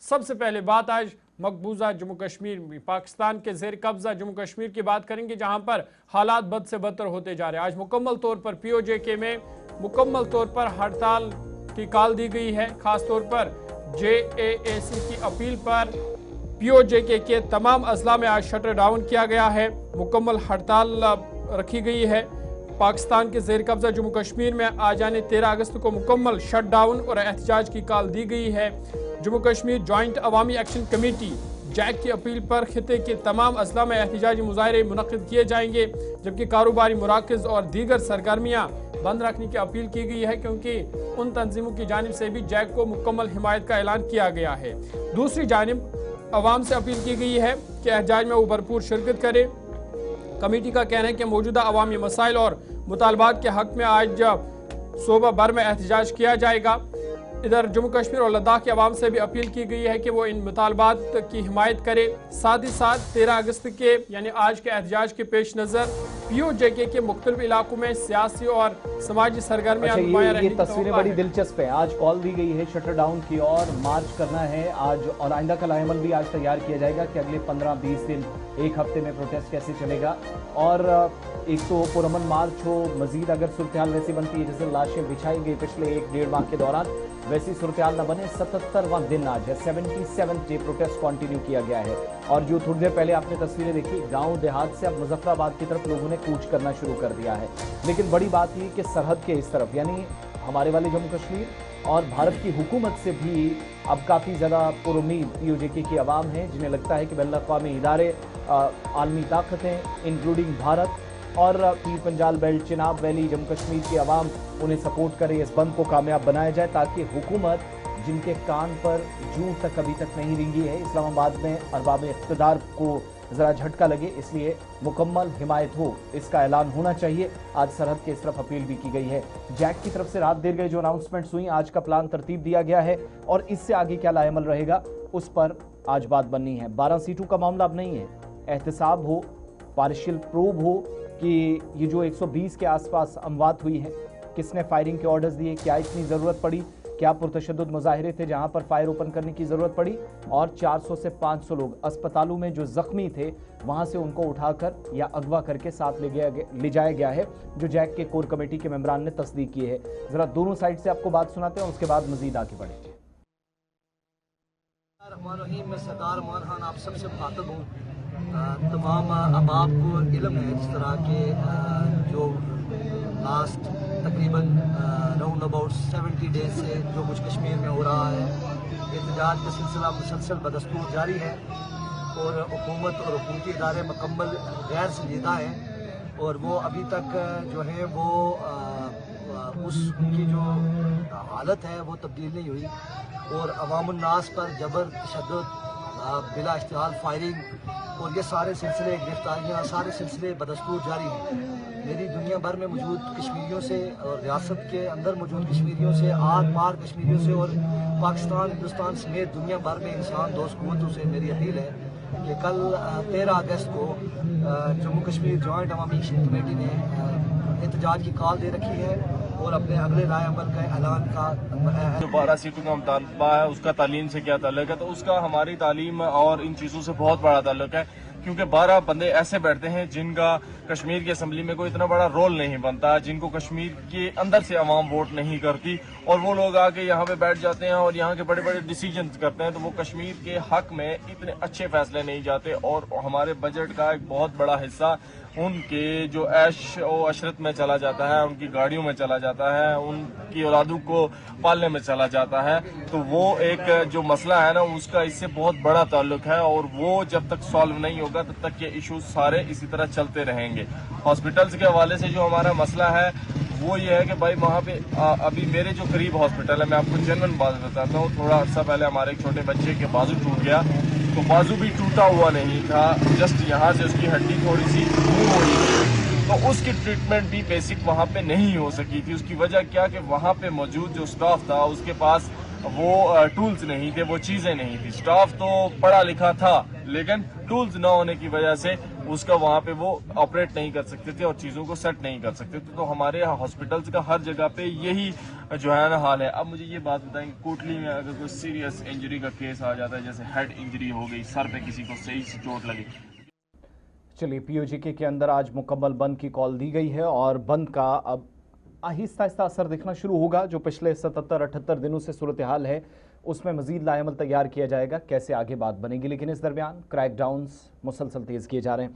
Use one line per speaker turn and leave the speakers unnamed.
सबसे पहले बात आज मकबूजा जम्मू कश्मीर में पाकिस्तान के ज़ेर कब्ज़ा जम्मू कश्मीर की बात करेंगे, जहां पर हालात बद से बदतर होते जा रहे हैं। आज मुकम्मल तौर पर POJK में मुकम्मल तौर पर हड़ताल की कॉल दी गई है। खास तौर पर JAAC की अपील पर POJK के तमाम अजला में आज शटर डाउन किया गया है, मुकम्मल हड़ताल रखी गई है। पाकिस्तान के ज़ेर कब्ज़ा जम्मू कश्मीर में आज यानी 13 अगस्त को मुकम्मल शट डाउन और एहतजाज की कॉल दी गई है। जम्मू कश्मीर जॉइंट अवामी एक्शन कमेटी जैक की अपील पर खिते के तमाम अजला में एहतजाजी मुजाहरे मुनक्किद किए जाएंगे, जबकि कारोबारी मराकज़ और दीगर सरगर्मियाँ बंद रखने की अपील की गई है, क्योंकि उन तंजीमों की जानिब से भी जैक को मुकम्मल हिमायत का ऐलान किया गया है। दूसरी जानिब अवाम से अपील की गई है कि एहतजाज में वो भरपूर शिरकत करे। कमेटी का कहना है कि मौजूदा अवामी मसाइल और मुतालबात के हक में आज सूबा भर में एहतजाज किया जाएगा। इधर जम्मू कश्मीर और लद्दाख के अवाम से भी अपील की गई है कि वो इन मुतालबात की हिमायत करे। साथ ही साथ 13 अगस्त के यानी आज के एहतजाज के पेश नज़र POJK के मुख्तलिफ इलाकों में सियासी और समाजी सरगर्मियां
ये तस्वीरें बड़ी दिलचस्प है। आज कॉल दी गई है शटर डाउन की और मार्च करना है आज, और आइंदा का लाएमल भी आज तैयार किया जाएगा कि अगले 15-20 दिन एक हफ्ते में प्रोटेस्ट कैसे चलेगा। और एक तो पुरअमन मार्च हो, मजीद अगर सूरत हाल वैसी बनती है जैसे लाशें बिछाई गई पिछले 1-1.5 माह के दौरान, वैसी सूरत हाल न बने। 77वां दिन आज है, 77th डे प्रोटेस्ट कंटिन्यू किया गया है। और जो थोड़ी देर पहले आपने तस्वीरें देखी, गांव देहात से अब मुजफ्फराबाद की तरफ लोगों ने कूच करना शुरू कर दिया है। लेकिन बड़ी बात ये कि सरहद के इस तरफ यानी हमारे वाले जम्मू कश्मीर और भारत की हुकूमत से भी अब काफ़ी ज़्यादा पुरुम्मीद POJK की आवाम है, जिन्हें लगता है कि बैनुल अक़वामी इदारे, आलमी ताकतें इंक्लूडिंग भारत और पीर पंजाल बेल्ट, चिनाब वैली, जम्मू कश्मीर की आवाम उन्हें सपोर्ट करे, इस बंद को कामयाब बनाया जाए, ताकि हुकूमत जिनके कान पर जूं तक अभी तक नहीं रिंगी है, इस्लामाबाद में अरबाब इक़्तिदार को ज़रा झटका लगे, इसलिए मुकम्मल हिमायत हो, इसका ऐलान होना चाहिए। आज सरहद के इस तरफ अपील भी की गई है। जैक की तरफ से रात देर गए जो अनाउंसमेंट्स हुई, आज का प्लान तरतीब दिया गया है और इससे आगे क्या लाएमल रहेगा उस पर आज बात बननी है। 12 सीटों का मामला अब नहीं है, एहतसाब हो, पार्शियल प्रूव हो कि ये जो 120 के आसपास अमवात हुई हैं, किसने फायरिंग के ऑर्डर्स दिए, क्या इतनी ज़रूरत पड़ी, क्या पुरतशद्दुद मुजाहिरे थे जहां पर फायर ओपन करने की ज़रूरत पड़ी, और 400 से 500 लोग अस्पतालों में जो ज़ख्मी थे वहां से उनको उठाकर या अगवा करके साथ ले जाया गया है, जो जैक के कोर कमेटी के मेंबरान ने तस्दीक की है। ज़रा दोनों साइड से आपको बात सुनाते हैं, उसके बाद मज़ीद आगे बढ़ेंगे।
मैं सरदार उमर खान आप सबसे मुखातब हूँ। तमाम अहबाब को इल्म है जिस तरह के जो लास्ट तकरीबन राउंड अबाउट 70 डेज से जो कुछ कश्मीर में हो रहा है, एहतजाज का सिलसिला मुसलसल बदस्तूर जारी है और हुकूमत और हुकूमती इदारे मुकम्मल गैर संजीदा हैं और वो अभी तक जो है वो उनकी जो हालत है वो तब्दील नहीं हुई और अवामुन नास पर जबर, तशद्दुद, बिला इश्तिहाल फायरिंग और ये सारे सिलसिले, गिरफ्तारियाँ, सारे सिलसिले बदस्तूर जारी हैं। मेरी दुनिया भर में मौजूद कश्मीरियों से और रियासत के अंदर मौजूद कश्मीरियों से, आर पार कश्मीरियों से और पाकिस्तान, हिंदुस्तान समेत दुनिया भर में इंसान दोस्त कुव्वतों से मेरी अपील है कि कल 13 अगस्त को जम्मू कश्मीर जॉइंट अवामी एक्शन कमेटी ने एहतजाज की कॉल दे रखी है और अपने अगले राय अमल का ऐलान का
जो 12 सीटों का मुतालबा है उसका तालीम से क्या ताल्लुक है, तो उसका हमारी तालीम और इन चीज़ों से बहुत बड़ा ताल्लुक है, क्योंकि 12 बंदे ऐसे बैठते हैं जिनका कश्मीर की असम्बली में कोई इतना बड़ा रोल नहीं बनता, जिनको कश्मीर के अंदर से अवाम वोट नहीं करती, और वो लोग आके यहाँ पे बैठ जाते हैं और यहाँ के बड़े बड़े डिसीजन करते हैं, तो वो कश्मीर के हक में इतने अच्छे फैसले नहीं जाते। और हमारे बजट का एक बहुत बड़ा हिस्सा उनके जो ऐश और अशरत में चला जाता है, उनकी गाड़ियों में चला जाता है, उनकी औलादों को पालने में चला जाता है। तो वो एक जो मसला है ना, उसका इससे बहुत बड़ा ताल्लुक है और वो जब तक सॉल्व नहीं होगा तब तक ये इश्यूज सारे इसी तरह चलते रहेंगे। हॉस्पिटल्स के हवाले से जो हमारा मसला है वो ये है कि भाई वहाँ पे अभी मेरे जो करीब हॉस्पिटल है, मैं आपको जेन्युइन बात बताता हूँ, थोड़ा अर्सा पहले हमारे एक छोटे बच्चे के बाजू टूट गया, तो बाजू भी टूटा हुआ नहीं था, जस्ट यहाँ से उसकी हड्डी थोड़ी सी मूव हो रही थी, तो उसकी ट्रीटमेंट भी बेसिक वहाँ पे नहीं हो सकी थी। उसकी वजह क्या कि वहाँ पे मौजूद जो स्टाफ था उसके पास वो टूल्स नहीं थे, वो चीज़ें नहीं थी। स्टाफ तो पढ़ा लिखा था लेकिन टूल्स ना होने की वजह से उसका वहाँ पे वो ऑपरेट नहीं कर सकते थे और चीज़ों को सेट नहीं कर सकते थे। तो हमारे हॉस्पिटल्स का हर जगह पे यही जो है ना हाल है। अब मुझे ये बात बताएं, कोटली में अगर कोई सीरियस इंजरी का केस आ जाता है, जैसे हेड इंजरी हो गई, सर पे किसी को सही से चोट लगी।
चलिए, पीओजेके के अंदर आज मुकम्मल बंद की कॉल दी गई है और बंद का अब आहिस्ता आहिस्ता असर दिखना शुरू होगा। जो पिछले 77-78 दिनों से सूरत हाल है उसमें मजीद लाएमल तैयार किया जाएगा, कैसे आगे बात बनेगी। लेकिन इस दरमियान क्रैकडाउन्स मुसलसल तेज़ किए जा रहे हैं।